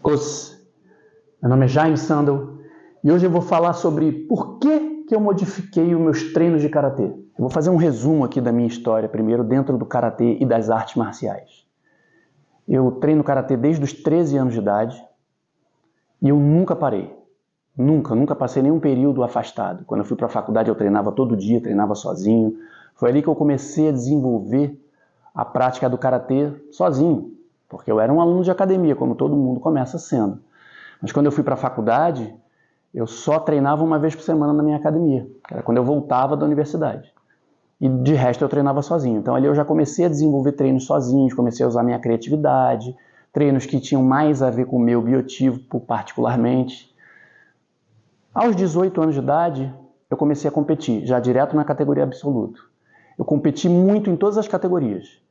Meu nome é Jaime Sandel e hoje eu vou falar sobre por que eu modifiquei os meus treinos de karatê. Eu vou fazer um resumo aqui da minha história primeiro dentro do karatê e das artes marciais. Eu treino karatê desde os 13 anos de idade e eu nunca parei. Nunca passei nenhum período afastado. Quando eu fui para a faculdade eu treinava todo dia, treinava sozinho. Foi ali que eu comecei a desenvolver a prática do karatê sozinho, porque eu era um aluno de academia, como todo mundo começa sendo. Mas quando eu fui para a faculdade, eu só treinava uma vez por semana na minha academia, que era quando eu voltava da universidade. E de resto eu treinava sozinho. Então ali eu já comecei a desenvolver treinos sozinhos, comecei a usar minha criatividade, treinos que tinham mais a ver com o meu biotipo particularmente. Aos 18 anos de idade, eu comecei a competir, já direto na categoria absoluta. Eu competi muito em todas as categorias.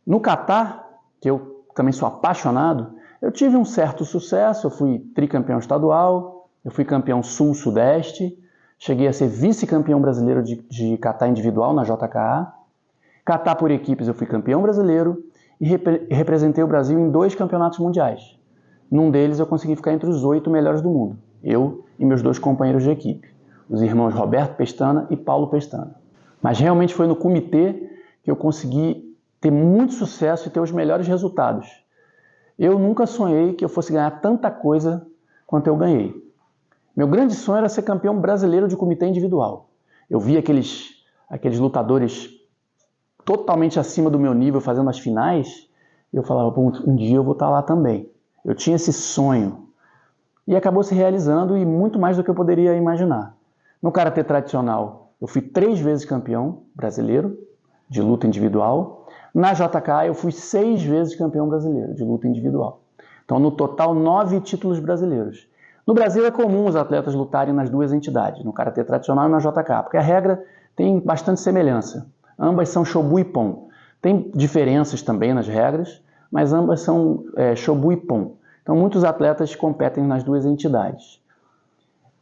No kata, que eu também sou apaixonado, eu tive um certo sucesso, eu fui tricampeão estadual, eu fui campeão sul-sudeste, cheguei a ser vice-campeão brasileiro de kata individual na JKA. Kata por equipes eu fui campeão brasileiro e representei o Brasil em 2 campeonatos mundiais. Num deles eu consegui ficar entre os 8 melhores do mundo, eu e meus 2 companheiros de equipe, os irmãos Roberto Pestana e Paulo Pestana. Mas realmente foi no comitê que eu consegui ter muito sucesso e ter os melhores resultados. Eu nunca sonhei que eu fosse ganhar tanta coisa quanto eu ganhei. Meu grande sonho era ser campeão brasileiro de comitê individual. Eu via aqueles lutadores totalmente acima do meu nível fazendo as finais, e eu falava, um dia eu vou estar lá também. Eu tinha esse sonho. E acabou se realizando e muito mais do que eu poderia imaginar. No karatê tradicional, eu fui 3 vezes campeão brasileiro de luta individual. Na JK eu fui 6 vezes campeão brasileiro de luta individual. Então, no total, 9 títulos brasileiros. No Brasil é comum os atletas lutarem nas 2 entidades, no karatê tradicional e na JK, porque a regra tem bastante semelhança. Ambas são Shobu e Pon. Tem diferenças também nas regras, mas ambas são Shobu e Pon. Então, muitos atletas competem nas 2 entidades.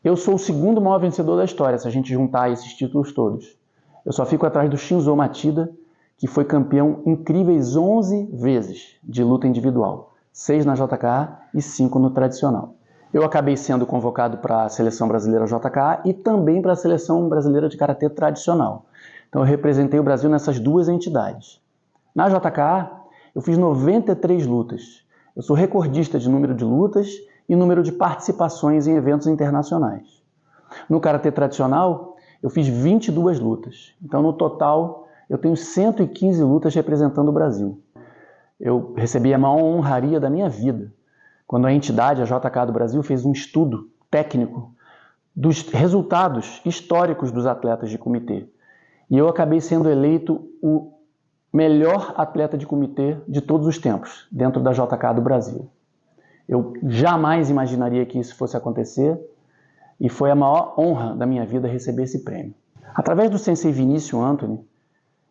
Eu sou o segundo maior vencedor da história, se a gente juntar esses títulos todos. Eu só fico atrás do Shinzo Machida, que foi campeão incríveis 11 vezes de luta individual. 6 na JKA e 5 no tradicional. Eu acabei sendo convocado para a Seleção Brasileira JKA e também para a Seleção Brasileira de Karatê Tradicional. Então eu representei o Brasil nessas 2 entidades. Na JKA, eu fiz 93 lutas. Eu sou recordista de número de lutas e número de participações em eventos internacionais. No Karatê Tradicional, eu fiz 22 lutas. Então, no total, eu tenho 115 lutas representando o Brasil. Eu recebi a maior honraria da minha vida, quando a entidade, a JK do Brasil, fez um estudo técnico dos resultados históricos dos atletas de comitê. E eu acabei sendo eleito o melhor atleta de comitê de todos os tempos, dentro da JK do Brasil. Eu jamais imaginaria que isso fosse acontecer e foi a maior honra da minha vida receber esse prêmio. Através do sensei Vinícius Anthony,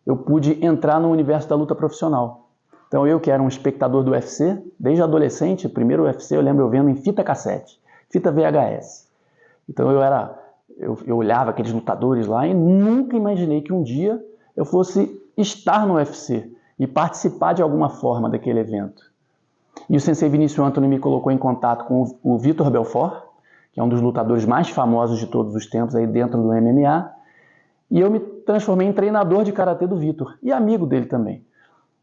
eu pude entrar no universo da luta profissional. Então eu, que era um espectador do UFC, desde adolescente, o primeiro UFC eu lembro eu vendo em fita cassete, fita VHS. Então eu olhava aqueles lutadores lá e nunca imaginei que um dia eu fosse estar no UFC e participar de alguma forma daquele evento. E o sensei Vinícius Anthony me colocou em contato com o Vitor Belfort, que é um dos lutadores mais famosos de todos os tempos aí dentro do MMA, e eu me transformei em treinador de karatê do Vitor e amigo dele também.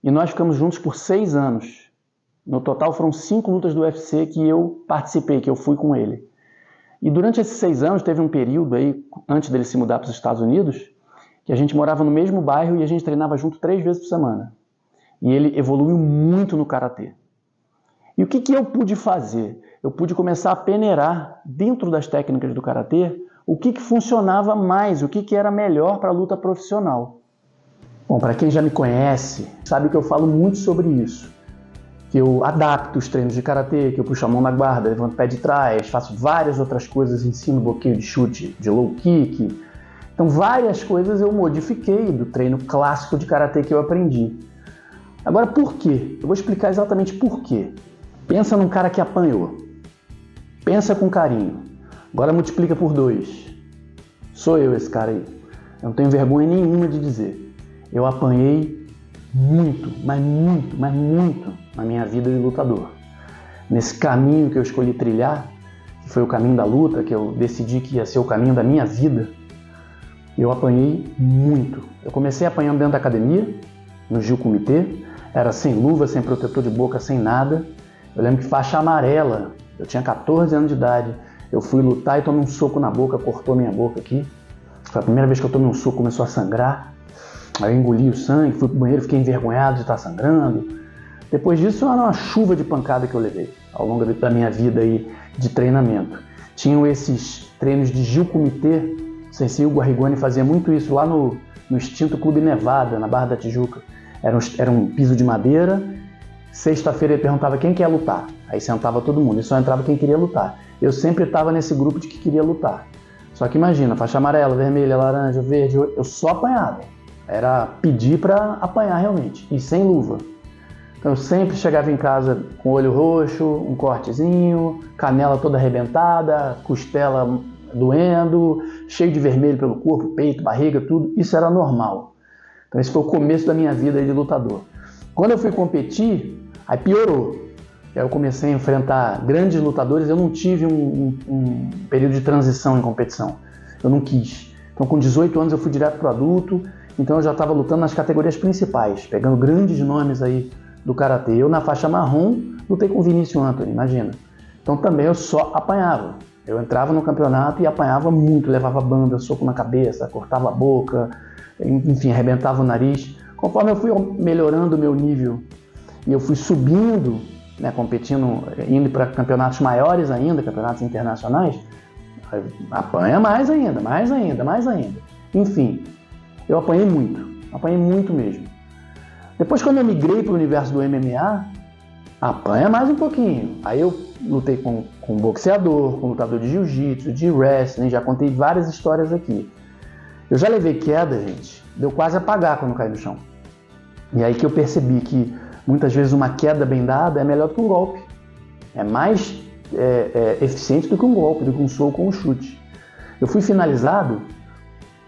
E nós ficamos juntos por 6 anos. No total foram 5 lutas do UFC que eu participei, que eu fui com ele. E durante esses 6 anos teve um período aí, antes dele se mudar para os Estados Unidos, que a gente morava no mesmo bairro e a gente treinava junto 3 vezes por semana. E ele evoluiu muito no karatê. E o que eu pude fazer? Eu pude começar a peneirar dentro das técnicas do karatê o que funcionava mais, o que era melhor para a luta profissional. Bom, para quem já me conhece, sabe que eu falo muito sobre isso. Que eu adapto os treinos de karatê, que eu puxo a mão na guarda, levanto o pé de trás, faço várias outras coisas, ensino bloqueio de chute, de low kick. Então várias coisas eu modifiquei do treino clássico de karatê que eu aprendi. Agora por quê? Eu vou explicar exatamente por quê. Pensa num cara que apanhou. Pensa com carinho. Agora multiplica por 2. Sou eu esse cara aí. Eu não tenho vergonha nenhuma de dizer. Eu apanhei muito, mas muito na minha vida de lutador. nesse caminho que eu escolhi trilhar, que foi o caminho da luta, que eu decidi que ia ser o caminho da minha vida, eu apanhei muito. Eu comecei apanhando dentro da academia, no Gil Comitê, era sem luva, sem protetor de boca, sem nada. Eu lembro que faixa amarela, eu tinha 14 anos de idade, eu fui lutar e tomei um soco na boca, cortou minha boca aqui. Foi a primeira vez que eu tomei um soco, começou a sangrar. Aí eu engoli o sangue, fui pro banheiro, fiquei envergonhado de estar sangrando. Depois disso, era uma chuva de pancada que eu levei ao longo da minha vida aí de treinamento. Tinham esses treinos de Gil Comitê, não sei se o Hugo Arrigoni fazia muito isso lá no extinto Clube Nevada, na Barra da Tijuca. Era um piso de madeira. Sexta-feira ele perguntava quem quer lutar. Aí sentava todo mundo e só entrava quem queria lutar. Eu sempre estava nesse grupo de que queria lutar. Só que imagina, faixa amarela, vermelha, laranja, verde, eu só apanhava. Era pedir para apanhar realmente, e sem luva. Então eu sempre chegava em casa com o olho roxo, um cortezinho, canela toda arrebentada, costela doendo, cheio de vermelho pelo corpo, peito, barriga, tudo. Isso era normal. Então esse foi o começo da minha vida de lutador. Quando eu fui competir, aí piorou. Aí eu comecei a enfrentar grandes lutadores, eu não tive um período de transição em competição. Eu não quis. Então com 18 anos eu fui direto para o adulto, então eu já estava lutando nas categorias principais, pegando grandes nomes aí do karatê. Eu na faixa marrom lutei com o Vinícius Antony, imagina. Então também eu só apanhava. Eu entrava no campeonato e apanhava muito, levava banda, soco na cabeça, cortava a boca, enfim, arrebentava o nariz. Conforme eu fui melhorando o meu nível e eu fui subindo, né, competindo, indo para campeonatos maiores ainda, campeonatos internacionais, apanha mais ainda, mais ainda, mais ainda. Enfim, eu apanhei muito mesmo. Depois, quando eu migrei para o universo do MMA, apanha mais um pouquinho. Aí eu lutei com boxeador, com lutador de jiu-jitsu, de wrestling, já contei várias histórias aqui. Eu já levei queda, gente, deu quase apagar quando caí no chão. E aí que eu percebi que muitas vezes uma queda bem dada é melhor do que um golpe. É mais eficiente do que um golpe, do que um soco ou um chute. Eu fui finalizado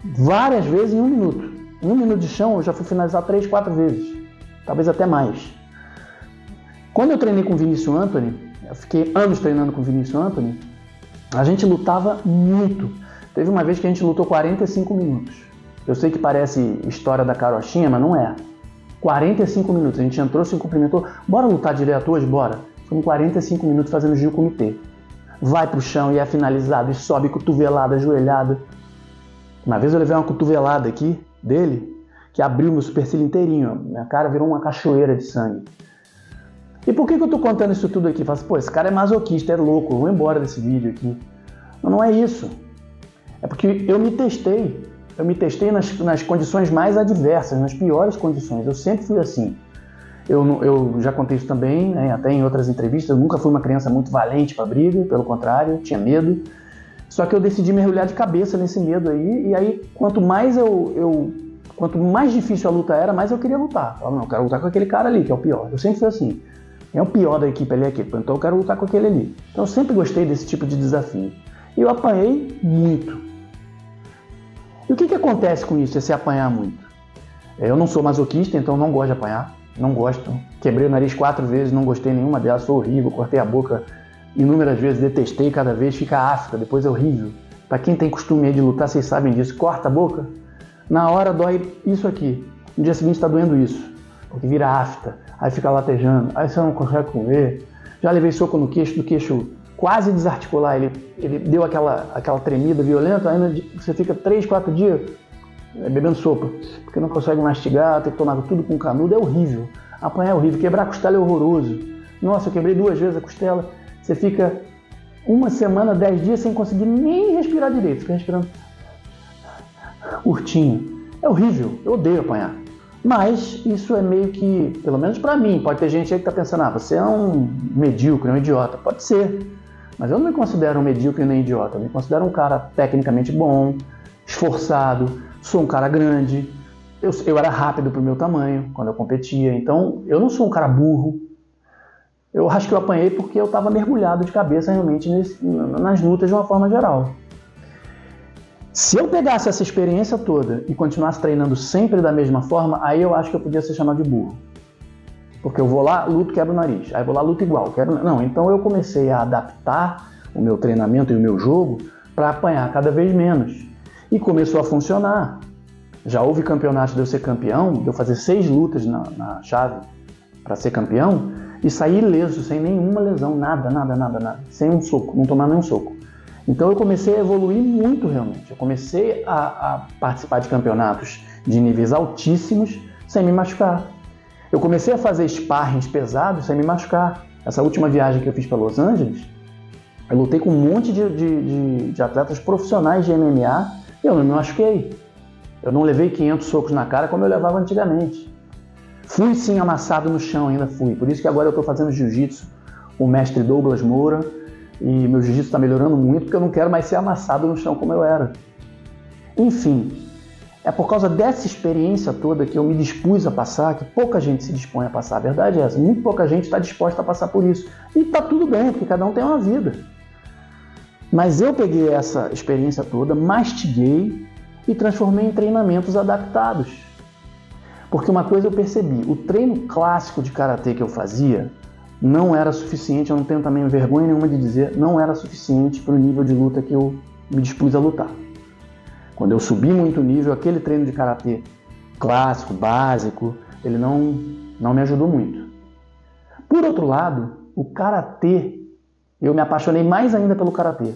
várias vezes em 1 minuto. Em 1 minuto de chão eu já fui finalizado 3, 4 vezes. Talvez até mais. Quando eu treinei com o Vinícius Antony, eu fiquei anos treinando com o Vinícius Antony, a gente lutava muito. Teve uma vez que a gente lutou 45 minutos. Eu sei que parece história da carochinha, mas não é. 45 minutos. A gente entrou, se cumprimentou. Bora lutar direto hoje? Bora. Ficamos 45 minutos fazendo Gil Comitê. Vai pro chão e é finalizado. E sobe cotovelada, ajoelhada. Uma vez eu levei uma cotovelada aqui dele, que abriu meu supercílio inteirinho. Minha cara virou uma cachoeira de sangue. E por que eu tô contando isso tudo aqui? Fala assim, pô, esse cara é masoquista, é louco. Eu vou embora desse vídeo aqui. Mas não é isso. É porque eu me testei. Eu me testei nas condições mais adversas, nas piores condições. Eu sempre fui assim. Eu já contei isso também, né, até em outras entrevistas. Eu nunca fui uma criança muito valente para briga, pelo contrário, tinha medo. Só que eu decidi mergulhar de cabeça nesse medo aí. E aí, quanto mais difícil a luta era, mais eu queria lutar. Eu falava, não, eu quero lutar com aquele cara ali, que é o pior. Eu sempre fui assim. É o pior da equipe, ele é a equipe. Então eu quero lutar com aquele ali. Então eu sempre gostei desse tipo de desafio. E eu apanhei muito. E o que acontece com isso, esse apanhar muito? Eu não sou masoquista, então não gosto de apanhar. Não gosto. Quebrei o nariz 4 vezes, não gostei nenhuma delas, sou horrível. Cortei a boca inúmeras vezes, detestei cada vez, fica áfrica, depois é horrível. Para quem tem costume aí de lutar, vocês sabem disso. Corta a boca, na hora dói isso aqui. No dia seguinte está doendo isso, porque vira afta, aí fica latejando, aí você não consegue comer. Já levei soco no queixo, do queixo quase desarticular, ele deu aquela tremida violenta, ainda você fica 3, 4 dias bebendo sopa, porque não consegue mastigar, tem que tomar tudo com canudo, é horrível. Apanhar é horrível, quebrar a costela é horroroso. Nossa, eu quebrei 2 vezes a costela, você fica 1 semana, 10 dias sem conseguir nem respirar direito, fica respirando urtinho. É horrível, eu odeio apanhar. Mas isso é meio que, pelo menos pra mim, pode ter gente aí que tá pensando, você é um medíocre, um idiota. Pode ser, mas eu não me considero um medíocre nem idiota. Eu me considero um cara tecnicamente bom, esforçado, sou um cara grande. Eu era rápido pro meu tamanho quando eu competia, então eu não sou um cara burro. Eu acho que eu apanhei porque eu estava mergulhado de cabeça realmente nas lutas de uma forma geral. Se eu pegasse essa experiência toda e continuasse treinando sempre da mesma forma, aí eu acho que eu podia ser chamado de burro. Porque eu vou lá, luto, quebro o nariz. Aí vou lá, luto igual. Não, então eu comecei a adaptar o meu treinamento e o meu jogo para apanhar cada vez menos. E começou a funcionar. Já houve campeonato de eu ser campeão, de eu fazer 6 lutas na chave para ser campeão e sair ileso, sem nenhuma lesão, nada. Sem um soco, não tomar nenhum soco. Então eu comecei a evoluir muito realmente. Eu comecei a participar de campeonatos de níveis altíssimos sem me machucar. Eu comecei a fazer sparrings pesados sem me machucar. Essa última viagem que eu fiz para Los Angeles, eu lutei com um monte de atletas profissionais de MMA e eu não me machuquei. Eu não levei 500 socos na cara como eu levava antigamente. Fui sim amassado no chão, ainda fui. Por isso que agora eu estou fazendo jiu-jitsu com o mestre Douglas Moura e meu jiu-jitsu está melhorando muito porque eu não quero mais ser amassado no chão como eu era. Enfim, é por causa dessa experiência toda que eu me dispus a passar, que pouca gente se dispõe a passar. A verdade é essa, muito pouca gente está disposta a passar por isso. E está tudo bem, porque cada um tem uma vida. Mas eu peguei essa experiência toda, mastiguei e transformei em treinamentos adaptados. Porque uma coisa eu percebi, o treino clássico de karatê que eu fazia não era suficiente, eu não tenho também vergonha nenhuma de dizer, não era suficiente para o nível de luta que eu me dispus a lutar. Quando eu subi muito o nível, aquele treino de karatê clássico, básico, ele não me ajudou muito. Por outro lado, o karatê, eu me apaixonei mais ainda pelo karatê,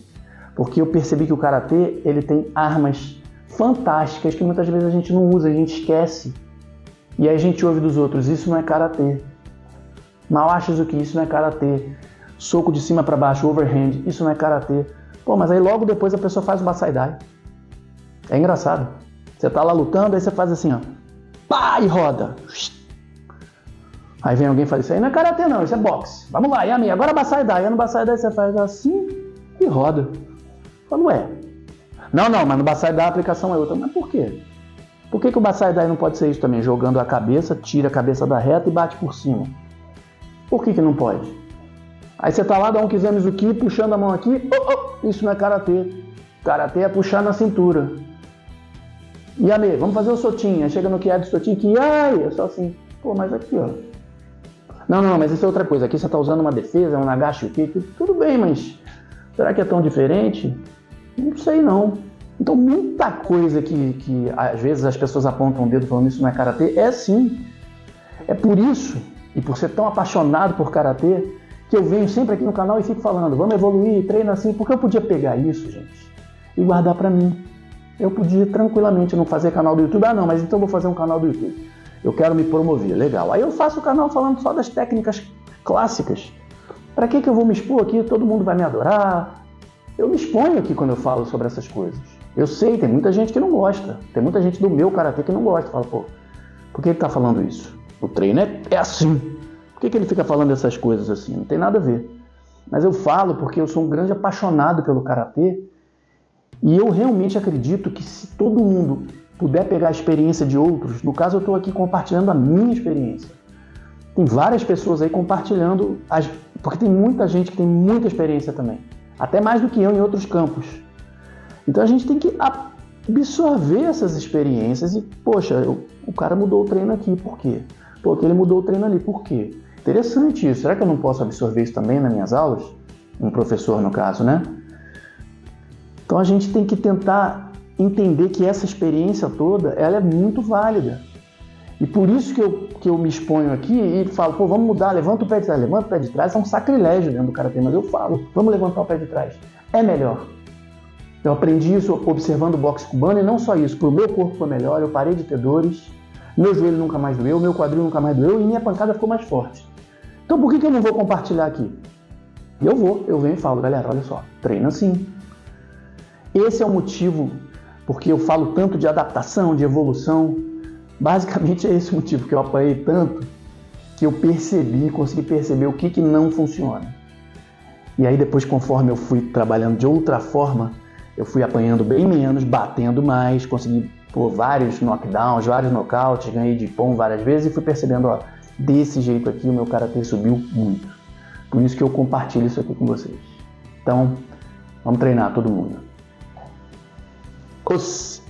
porque eu percebi que o karatê ele tem armas fantásticas que muitas vezes a gente não usa, a gente esquece. E aí a gente ouve dos outros, isso não é karatê. Mawashi-zuki, isso não é karatê. Soco de cima para baixo, overhand, isso não é karatê. Pô, mas aí logo depois a pessoa faz o Basaidai. É engraçado. Você tá lá lutando, aí você faz assim, ó. Pá, e roda. Aí vem alguém e fala, isso aí não é karatê não, isso é boxe. Vamos lá, Yami, agora Basaidai. Aí no Basaidai você faz assim e roda. Eu falo, ué. Não, mas no Basaidai a aplicação é outra. Mas por quê? Por que o Basaidai não pode ser isso também? Jogando a cabeça, tira a cabeça da reta e bate por cima. Por que não pode? Aí você tá lá, dá um Kizamezuki, puxando a mão aqui. Isso não é karatê. Karatê é puxar na cintura. Yame, vamos fazer o sotinho. Aí chega no que é de sotinho que é só assim. Pô, mas aqui, ó. Não, mas isso é outra coisa. Aqui você tá usando uma defesa, um nagashi, o quê? Tudo bem, mas será que é tão diferente? Não sei não. Então muita coisa que às vezes as pessoas apontam o dedo falando isso não é karatê, é sim. É por isso, e por ser tão apaixonado por karatê, que eu venho sempre aqui no canal e fico falando, vamos evoluir, treina assim, porque eu podia pegar isso, gente, e guardar pra mim. Eu podia tranquilamente não fazer canal do YouTube, não, mas então eu vou fazer um canal do YouTube. Eu quero me promover, legal. Aí eu faço o canal falando só das técnicas clássicas. Pra que eu vou me expor aqui? Todo mundo vai me adorar. Eu me exponho aqui quando eu falo sobre essas coisas. Eu sei, tem muita gente que não gosta. Tem muita gente do meu karatê que não gosta. Fala, pô, por que ele tá falando isso? O treino é assim. Por que ele fica falando essas coisas assim? Não tem nada a ver. Mas eu falo porque eu sou um grande apaixonado pelo karatê e eu realmente acredito que se todo mundo puder pegar a experiência de outros, no caso eu estou aqui compartilhando a minha experiência. Tem várias pessoas aí compartilhando, porque tem muita gente que tem muita experiência também. Até mais do que eu em outros campos. Então a gente tem que absorver essas experiências e, poxa, o cara mudou o treino aqui, por quê? Pô, que ele mudou o treino ali, por quê? Interessante isso. Será que eu não posso absorver isso também nas minhas aulas? Um professor, no caso, né? Então a gente tem que tentar entender que essa experiência toda, ela é muito válida. E por isso que eu me exponho aqui e falo, pô, vamos mudar, levanta o pé de trás. Levanta o pé de trás é um sacrilégio dentro do karatê, mas eu falo, vamos levantar o pé de trás. É melhor. Eu aprendi isso observando o boxe cubano e não só isso, pro meu corpo foi melhor, eu parei de ter dores, meu joelho nunca mais doeu, meu quadril nunca mais doeu e minha pancada ficou mais forte. Então por que eu não vou compartilhar aqui? Eu venho e falo, galera, olha só, treina assim. Esse é o motivo porque eu falo tanto de adaptação, de evolução. Basicamente é esse o motivo que eu apanhei tanto que eu consegui perceber o que não funciona. E aí depois, conforme eu fui trabalhando de outra forma, eu fui apanhando bem menos, batendo mais, consegui vários knockdowns, vários nocautes, ganhei de pão várias vezes e fui percebendo, ó, desse jeito aqui o meu karatê subiu muito. Por isso que eu compartilho isso aqui com vocês. Então, vamos treinar todo mundo. Os